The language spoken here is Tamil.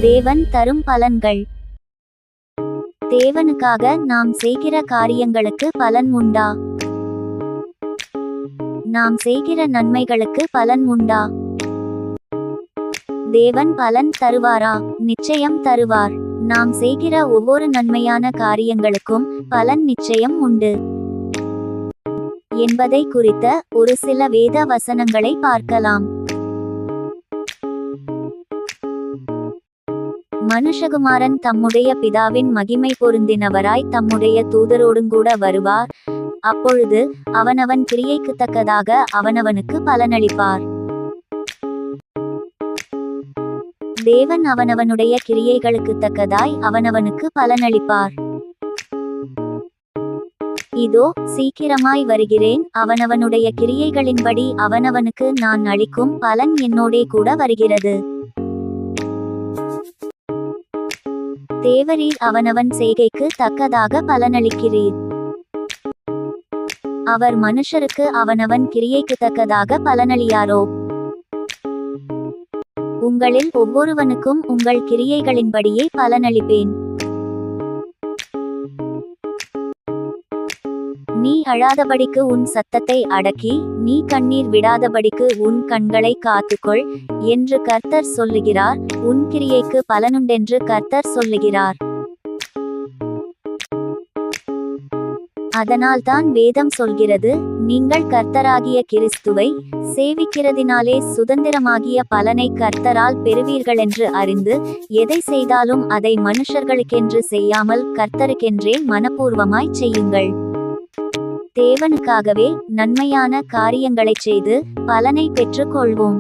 தேவன் தரும் பலன்கள். தேவனுக்காக நாம் செய்கிற காரியங்களுக்கு பலன் உண்டா? நாம் செய்கிற நன்மைகளுக்கு பலன் உண்டா? தேவன் பலன் தருவாரா? நிச்சயம் தருவார். நாம் செய்கிற ஒவ்வொரு நன்மையான காரியங்களுக்கும் பலன் நிச்சயம் உண்டு என்பதை குறித்த ஒரு சில வேத வசனங்களை பார்க்கலாம். மனுஷகுமாரன் தம்முடைய பிதாவின் மகிமை பொருந்தினவராய் தம்முடைய தூதரோடுங்கூட வருவார். அப்பொழுது அவனவன் கிரியைக்கு தக்கதாக அவனவனுக்கு பலனளிப்பார். தேவன் அவனவனுடைய கிரியைகளுக்கு தக்கதாய் அவனவனுக்கு பலனளிப்பார். இதோ சீக்கிரமாய் வருகிறேன், அவனவனுடைய கிரியைகளின்படி அவனவனுக்கு நான் அளிக்கும் பலன் என்னோடே கூட வருகிறது. தேவரீர் அவனவன் செய்கைக்கு தக்கதாக பலனளிக்கிறீர். அவர் மனுஷருக்கு அவனவன் கிரியைக்கு தக்கதாக பலனளியாரோ? உங்களில் ஒவ்வொருவனுக்கும் உங்கள் கிரியைகளின்படியே பலனளிப்பேன். நீ அழாதபடிக்கு உன் சத்தத்தை அடக்கி, நீ கண்ணீர் விடாதபடிக்கு உன் கண்களை காத்துக்கொள் என்று கர்த்தர் சொல்லுகிறார். உன் கிரியைக்கு பலனுண்டென்று கர்த்தர் சொல்லுகிறார். அதனால்தான் வேதம் சொல்கிறது, நீங்கள் கர்த்தராகிய கிறிஸ்துவை சேவிக்கிறதினாலே சுதந்திரமாகிய பலனை கர்த்தரால் பெறுவீர்களென்று அறிந்து, எதை செய்தாலும் அதை மனுஷர்களுக்கென்று செய்யாமல் கர்த்தருக்கென்றே மனப்பூர்வமாய் செய்யுங்கள். தேவனுக்காகவே நன்மையான காரியங்களைச் செய்து பலனை பெற்றுக் கொள்வோம்.